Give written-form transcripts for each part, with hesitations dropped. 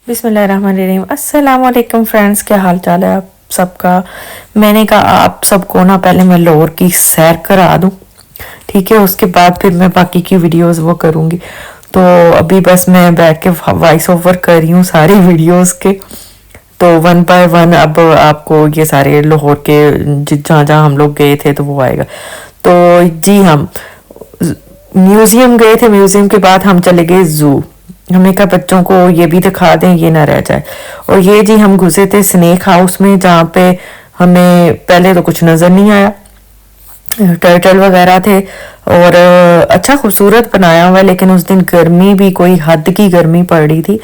बिस्मिल्लाहिर्रहमानिर्रहीम। अस्सलाम वालेकुम फ्रेंड्स, क्या हाल चाल है आप सबका। मैंने कहा आप सबको ना पहले मैं लाहौर की सैर करा दूं, ठीक है, उसके बाद फिर मैं बाकी की वीडियोस वो करूंगी। तो अभी बस मैं बैठ के वॉइस ओवर कर रही हूँ सारी वीडियोस के। तो वन बाय वन अब आपको ये सारे लाहौर के जहाँ जहाँ हम लोग गए थे तो वो आएगा। तो जी हम म्यूजियम गए थे, म्यूजियम के बाद हम चले गए जू। हमने कहा बच्चों को ये भी दिखा दें, ये ना रह जाए। और ये जी हम घुसे थे स्नेक हाउस में, जहाँ पे हमें पहले तो कुछ नजर नहीं आया, टर्टल वगैरह थे और अच्छा खूबसूरत बनाया हुआ है। लेकिन उस दिन गर्मी भी कोई हद की गर्मी पड़ रही थी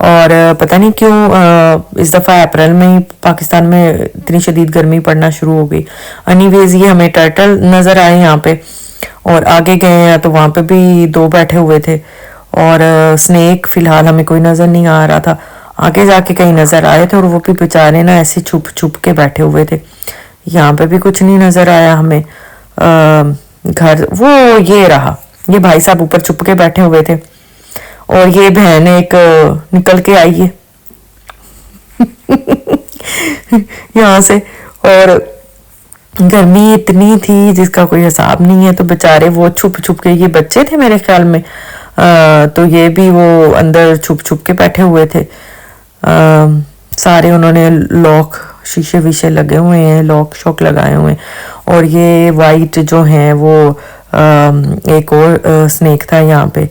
और पता नहीं क्यों इस दफ़ा अप्रैल में ही पाकिस्तान में इतनी शदीद गर्मी पड़ना शुरू हो गई। एनीवेज ये हमें टर्टल नज़र आए यहाँ पे, और आगे गए हैं तो वहाँ पे भी दो बैठे हुए थे। और स्नेक फिलहाल हमें कोई नज़र नहीं आ रहा था, आगे जाके कहीं नज़र आए थे और वो भी बेचारे ना ऐसे छुप छुप के बैठे हुए थे। यहाँ पे भी कुछ नहीं नज़र आया हमें। घर वो ये रहा, ये भाई साहब ऊपर छुप के बैठे हुए थे और ये बहन एक निकल के आई है यहाँ से। और गर्मी इतनी थी जिसका कोई हिसाब नहीं है, तो बेचारे वो छुप छुप के, ये बच्चे थे मेरे ख्याल में, तो ये भी वो अंदर छुप छुप के बैठे हुए थे। सारे उन्होंने लॉक शीशे वीशे लगे हुए हैं, लॉक शॉक लगाए हुए हैं। और ये वाइट जो हैं वो एक और स्नेक था यहाँ पे,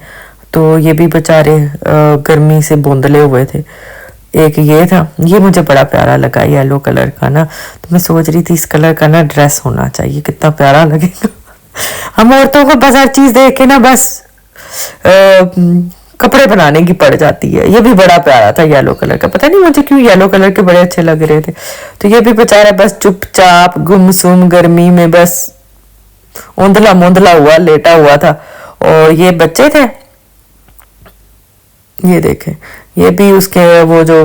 तो ये भी बेचारे गर्मी से बोंदले हुए थे। एक ये था, ये मुझे बड़ा प्यारा लगा, येलो कलर का ना। तो मैं सोच रही थी इस कलर का ना ड्रेस होना चाहिए, कितना प्यारा लगेगा। हम औरतों को बस हर चीज देख के ना बस कपड़े बनाने की पड़ जाती है। ये भी बड़ा प्यारा था येलो कलर का, पता नहीं मुझे क्यों येलो कलर के बड़े अच्छे लग रहे थे। तो ये भी बेचारा बस चुपचाप गुमसुम गर्मी में बस ओंधला मोंधला हुआ लेटा हुआ था। और ये बच्चे थे, ये देखें, ये भी उसके वो जो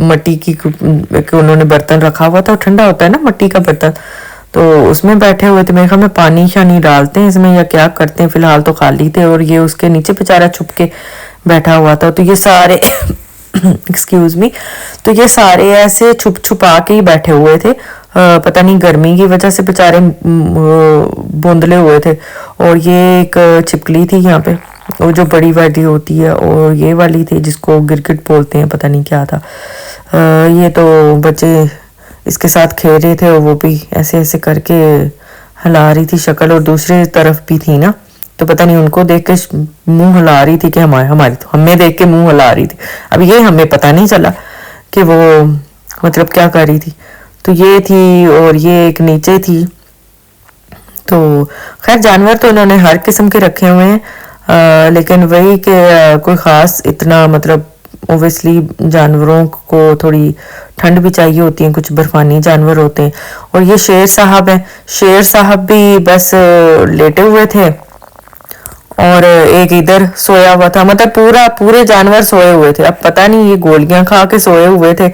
मट्टी की उन्होंने बर्तन रखा हुआ था, ठंडा होता है ना मट्टी का बर्तन, तो उसमें बैठे हुए थे। मेरे ख्याल में पानी शानी डालते हैं इसमें या क्या करते हैं, फिलहाल तो खाली थे। और ये उसके नीचे बेचारा छुप के बैठा हुआ था। तो ये सारे एक्सक्यूज मी, तो ये सारे ऐसे छुप छुपा के ही बैठे हुए थे। पता नहीं गर्मी की वजह से बेचारे बोंदले हुए थे। और ये एक छिपकली थी यहाँ पे, वो जो बड़ी वाली होती है, और ये वाली थी जिसको गिरगिट बोलते हैं, पता नहीं क्या था। ये तो बच्चे इसके साथ खेल रहे थे और वो भी ऐसे ऐसे करके हिला रही थी शक्ल, और दूसरी तरफ भी थी ना, तो पता नहीं उनको देख के मुंह हिला रही थी कि हमारी तो हमें देख के मुंह हिला रही थी। अब ये हमें पता नहीं चला कि वो मतलब क्या कर रही थी। तो ये थी और ये एक नीचे थी। तो खैर जानवर तो उन्होंने हर किस्म के रखे हुए हैं, लेकिन वही कि कोई ख़ास इतना मतलब ओबियसली जानवरों को थोड़ी ठंड भी चाहिए होती है, कुछ बर्फानी जानवर होते हैं। और ये शेर साहब हैं, शेर साहब भी बस लेटे हुए थे और एक इधर सोया हुआ था। मतलब पूरे जानवर सोए हुए थे। अब पता नहीं ये गोलियां खा के सोए हुए थे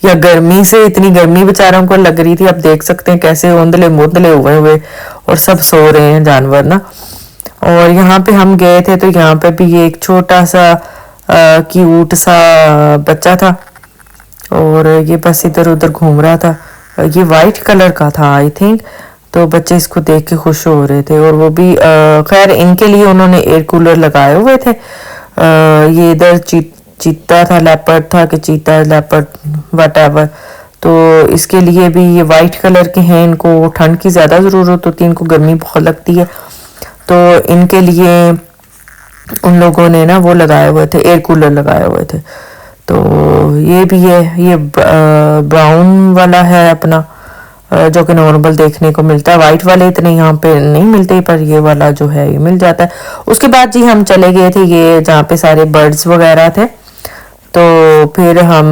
या गर्मी से, इतनी गर्मी बेचारों को लग रही थी। अब देख सकते हैं कैसे ओंधले मोंधले हुए और सब सो रहे हैं जानवर ना। और यहाँ पे हम गए थे तो यहाँ पे भी एक छोटा सा क्यूट सा बच्चा था और ये बस इधर उधर घूम रहा था। ये वाइट कलर का था आई थिंक। तो बच्चे इसको देख के खुश हो रहे थे। और वो भी खैर इनके लिए उन्होंने एयर कूलर लगाए हुए थे। ये इधर चीता था, लेपर्ड था कि चीता लेपर्ड व्हाटएवर, तो इसके लिए भी ये वाइट कलर के हैं। इनको ठंड की ज़्यादा ज़रूरत होती है, इनको गर्मी बहुत लगती है, तो इनके लिए उन लोगों ने ना वो लगाए हुए थे, एयर कूलर लगाए हुए थे। तो ये भी है, ये ब्राउन वाला है अपना, जो कि नॉर्मल देखने को मिलता है। वाइट वाले इतने यहाँ पे नहीं मिलते, पर ये वाला जो है ये मिल जाता है। उसके बाद जी हम चले गए थे ये जहाँ पे सारे बर्ड्स वगैरह थे, तो फिर हम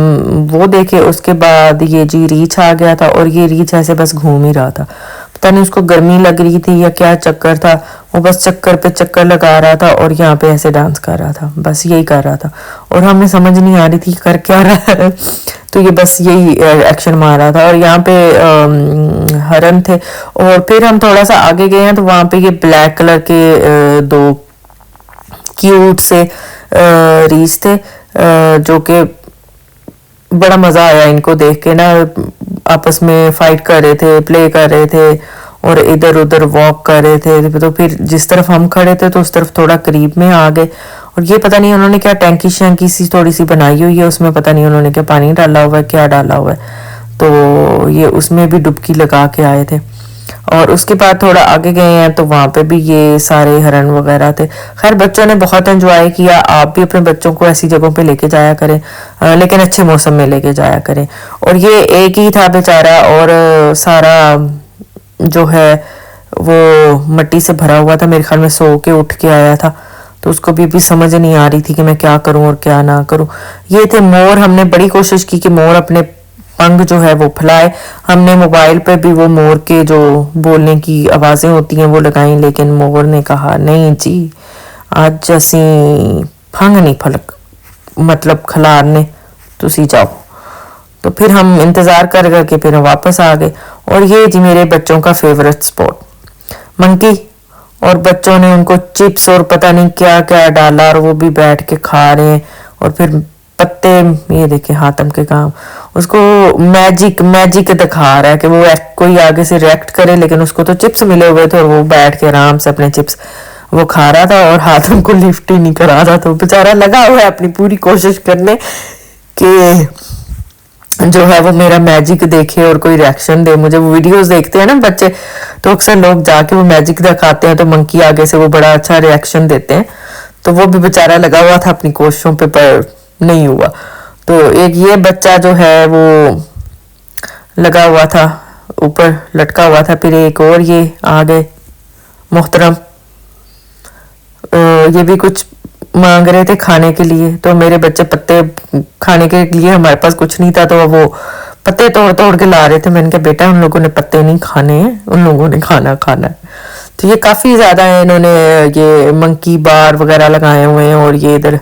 वो देखे। उसके बाद ये जी रीछ आ गया था और ये रीछ ऐसे बस घूम ही रहा था, पता नहीं उसको गर्मी लग रही थी या क्या चक्कर था, वो बस चक्कर पे चक्कर लगा रहा था और यहाँ पे ऐसे डांस कर रहा था, बस यही कर रहा था। और हमें समझ नहीं आ रही थी कर क्या रहा है, तो ये बस यही एक्शन मार रहा था। और यहाँ पे हरन थे। और फिर हम थोड़ा सा आगे गए हैं तो वहाँ पे ये ब्लैक कलर के दो क्यूट से रीछ थे, जो कि बड़ा मज़ा आया इनको देख के ना, आपस में फाइट कर रहे थे, प्ले कर रहे थे और इधर उधर वॉक कर रहे थे। तो फिर जिस तरफ हम खड़े थे तो उस तरफ थोड़ा करीब में आ गए, और ये पता नहीं उन्होंने क्या टैंकी शैंकी सी थोड़ी सी बनाई हुई है, उसमें पता नहीं उन्होंने क्या पानी डाला हुआ है, क्या डाला हुआ है, तो ये उसमें भी डुबकी लगा के आए थे। और उसके बाद थोड़ा आगे गए हैं तो वहाँ पे भी ये सारे हिरन वगैरह थे। खैर बच्चों ने बहुत एंजॉय किया, आप भी अपने बच्चों को ऐसी जगहों पे लेके जाया करें, लेकिन अच्छे मौसम में लेके जाया करें। और ये एक ही था बेचारा, और सारा जो है वो मट्टी से भरा हुआ था, मेरे ख्याल में सो के उठ के आया था, तो उसको भी समझ नहीं आ रही थी कि मैं क्या करूं और क्या ना करूं। ये थे मोर, हमने बड़ी कोशिश की कि मोर अपने पंख जो है वो फैलाए, हमने मोबाइल पे भी वो मोर के जो बोलने की आवाज़ें होती हैं वो लगाई, लेकिन मोर ने कहा नहीं जी आज असी फंग नहीं फलक मतलब खिलारने, तुसी जाओ। तो फिर हम इंतज़ार कर करके फिर वापस आ गए। और ये जी मेरे बच्चों का फेवरेट स्पॉट मंकी, और बच्चों ने उनको चिप्स और पता नहीं क्या क्या डाला, और वो भी बैठ के खा रहे हैं। और फिर पत्ते, ये देखे हाथम के काम, उसको मैजिक दिखा रहा है कि वो कोई आगे से रिएक्ट करे, लेकिन उसको तो चिप्स मिले हुए थे और वो बैठ के आराम से अपने चिप्स वो खा रहा था, और हाथम को लिफ्ट ही नहीं करा रहा। तो बेचारा लगा हुआ है अपनी पूरी कोशिश करने कि जो है वो मेरा मैजिक देखे और कोई रिएक्शन दे। मुझे वो वीडियोस देखते हैं ना बच्चे, तो अक्सर लोग जाके वो मैजिक दिखाते हैं तो मंकी आगे से वो बड़ा अच्छा रिएक्शन देते हैं, तो वो भी बेचारा लगा हुआ था अपनी कोशिशों पे, पर नहीं हुआ। तो एक ये बच्चा जो है वो लगा हुआ था, ऊपर लटका हुआ था। फिर एक और ये आ गए मोहतरम, ये भी कुछ मांग रहे थे खाने के लिए, तो मेरे बच्चे पत्ते खाने के लिए, हमारे पास कुछ नहीं था तो वो पत्ते तोड़ तोड़ के ला रहे थे। मैंने कहा बेटा उन लोगों ने पत्ते नहीं खाने हैं, उन लोगों ने खाना खाना है। तो ये काफ़ी ज़्यादा है, इन्होंने ये मंकी बार वगैरह लगाए हुए हैं, और ये इधर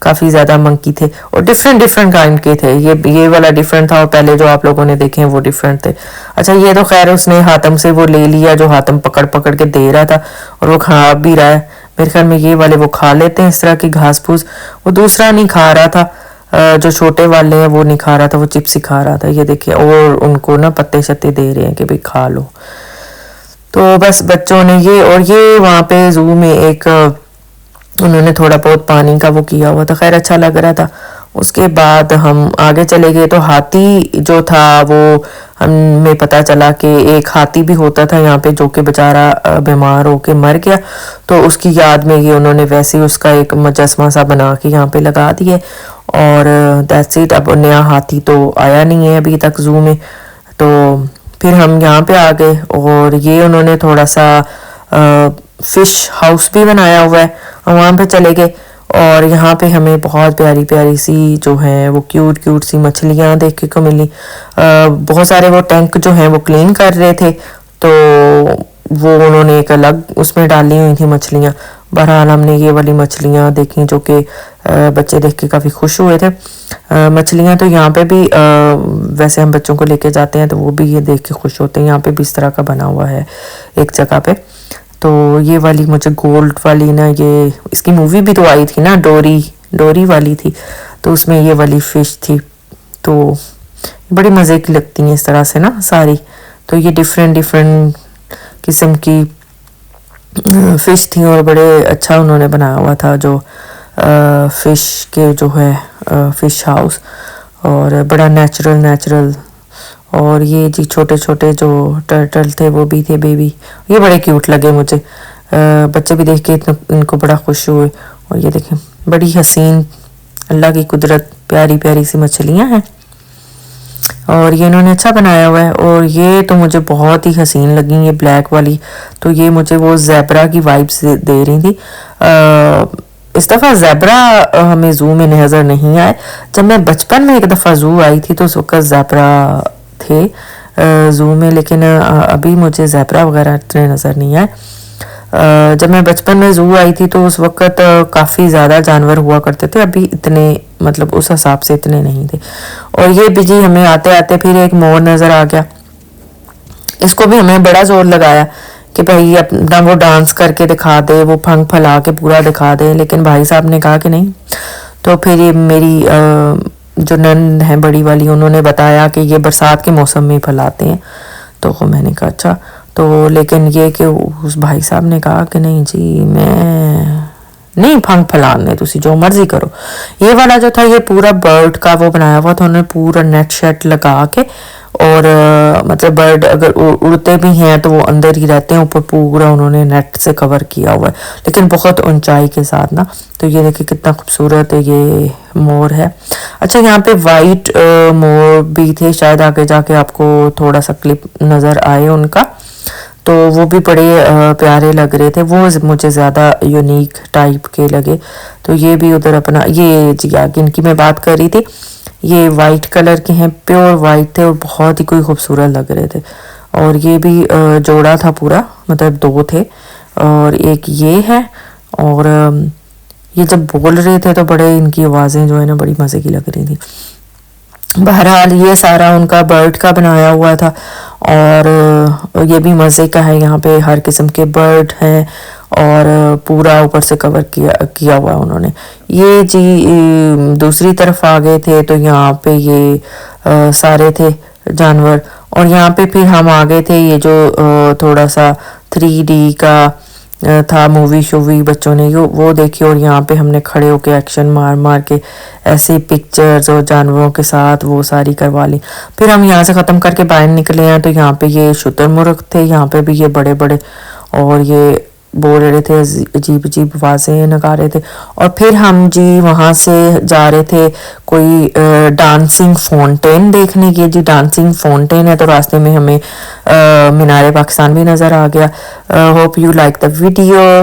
काफ़ी ज़्यादा मंकी थे और डिफरेंट काइंड के थे। ये वाला डिफरेंट था और पहले जो आप लोगों ने देखे हैं वो डिफरेंट थे। अच्छा ये तो खैर उसने हाथम से वो ले लिया जो हाथम पकड़ पकड़ के दे रहा था, और वो खा भी रहा है। मेरे ख्याल में ये वाले वो खा लेते हैं इस तरह की घास फूस, वो दूसरा नहीं खा रहा था, जो छोटे वाले हैं वो नहीं खा रहा था, वो चिप्स ही खा रहा था। ये देखिए, और उनको ना पत्ते शत्ते दे रहे हैं कि भाई खा लो। तो बस बच्चों ने ये, और ये वहाँ पे जू में एक उन्होंने थोड़ा बहुत पानी का वो किया हुआ था, खैर अच्छा लग रहा था। उसके बाद हम आगे चले गए तो हाथी जो था वो हमें पता चला कि एक हाथी भी होता था यहाँ पे जो कि बेचारा बीमार होके मर गया, तो उसकी याद में ये उन्होंने वैसे ही उसका एक मुजस्मा सा बना के यहाँ पे लगा दिए, और दैट्स इट। अब नया हाथी तो आया नहीं है अभी तक जू में। तो फिर हम यहाँ पे आ गए, और ये उन्होंने थोड़ा सा फिश हाउस भी बनाया हुआ है, वहाँ पे चले गए। और यहाँ पे हमें बहुत प्यारी प्यारी सी जो हैं वो क्यूट सी मछलियाँ देखने को मिली। बहुत सारे वो टैंक जो हैं वो क्लीन कर रहे थे, तो वो उन्होंने एक अलग उसमें डाली हुई थी मछलियाँ। बहरहाल हमने ये वाली मछलियाँ देखी जो कि बच्चे देख के काफ़ी खुश हुए थे। मछलियाँ तो यहाँ पे भी वैसे हम बच्चों को लेके जाते हैं तो वो भी ये देख के खुश होते हैं। यहाँ पे भी इस तरह का बना हुआ है एक जगह पे। तो ये वाली मुझे गोल्ड वाली ना, ये इसकी मूवी भी तो आई थी ना, डोरी वाली थी, तो उसमें ये वाली फ़िश थी, तो बड़ी मज़े की लगती हैं इस तरह से ना सारी। तो ये डिफरेंट किस्म की फ़िश थी और बड़े अच्छा उन्होंने बनाया हुआ था जो फ़िश के जो है फ़िश हाउस, और बड़ा नेचुरल। और ये जी छोटे छोटे जो टर्टल थे वो भी थे बेबी, ये बड़े क्यूट लगे मुझे। बच्चे भी देख के इनको बड़ा खुश हुए। और ये देखें बड़ी हसीन अल्लाह की कुदरत, प्यारी प्यारी सी मछलियाँ हैं, और ये इन्होंने अच्छा बनाया हुआ है। और ये तो मुझे बहुत ही हसीन लगी, ये ब्लैक वाली, तो ये मुझे वो ज़ेब्रा की वाइब्स दे रही थी। इस दफ़ा ज़ेब्रा हमें ज़ू में नज़र नहीं आए। जब मैं बचपन में एक दफ़ा ज़ू आई थी तो उस वक्त ज़ेब्रा थे ज़ू में, लेकिन अभी मुझे ज़ेब्रा वगैरह इतने नज़र नहीं आए। जब मैं बचपन में ज़ू आई थी तो उस वक्त काफ़ी ज़्यादा जानवर हुआ करते थे, अभी इतने मतलब उस हिसाब से इतने नहीं थे। और ये भी जी हमें आते आते फिर एक मोर नज़र आ गया, इसको भी हमें बड़ा जोर लगाया कि भाई अपना वो डांस करके दिखा दे, वो फंक फैला के पूरा दिखा दे, लेकिन भाई साहब ने कहा कि नहीं। तो फिर ये मेरी जो नंद हैं बड़ी वाली, उन्होंने बताया कि ये बरसात के मौसम में फैलाते हैं। तो मैंने कहा अच्छा। तो लेकिन ये कि उस भाई साहब ने कहा कि नहीं जी, मैं नहीं फंग फैलाने, तुसी जो मर्जी करो। ये वाला जो था ये पूरा बर्ड का वो बनाया हुआ था, उन्होंने पूरा नेट शेट लगा के, और मतलब बर्ड अगर उड़ते भी हैं तो वो अंदर ही रहते हैं, ऊपर पूरा उन्होंने नेट से कवर किया हुआ है, लेकिन बहुत ऊंचाई के साथ ना। तो ये देखिए कितना खूबसूरत है ये मोर है। अच्छा, यहाँ पे वाइट मोर भी थे, शायद आगे जाके आपको थोड़ा सा क्लिप नज़र आए उनका, तो वो भी बड़े प्यारे लग रहे थे, वो मुझे ज़्यादा यूनिक टाइप के लगे। तो ये भी उधर अपना, ये जी आगे इनकी मैं बात कर रही थी, ये वाइट कलर के हैं, प्योर वाइट थे और बहुत ही कोई खूबसूरत लग रहे थे। और ये भी जोड़ा था पूरा, मतलब 2 थे, और एक ये है। और ये जब बोल रहे थे तो बड़े इनकी आवाज़ें जो है ना बड़ी मज़े की लग रही थी। बहरहाल ये सारा उनका बर्ड का बनाया हुआ था, और ये भी मज़े का है। यहाँ पे हर किस्म के बर्ड हैं और पूरा ऊपर से कवर किया हुआ उन्होंने। ये जी दूसरी तरफ आ गए थे, तो यहाँ पे ये सारे थे जानवर। और यहाँ पे फिर हम आ गए थे, ये जो थोड़ा सा 3D का था, मूवी शूवी बच्चों ने वो देखी, और यहाँ पे हमने खड़े होके एक्शन मार मार के ऐसे पिक्चर्स और जानवरों के साथ वो सारी करवा ली। फिर हम यहाँ से ख़त्म करके बाहर निकले हैं, तो यहाँ पे ये शुतुरमुर्ग थे, यहाँ पे भी ये बड़े बड़े, और ये बोल रहे थे, अजीब अजीब आवाज़ें लगा रहे थे। और फिर हम जी वहाँ से जा रहे थे कोई डांसिंग फाउंटेन देखने की। जी डांसिंग फाउंटेन है, तो रास्ते में हमें मीनार पाकिस्तान भी नज़र आ गया। Hope you like the video.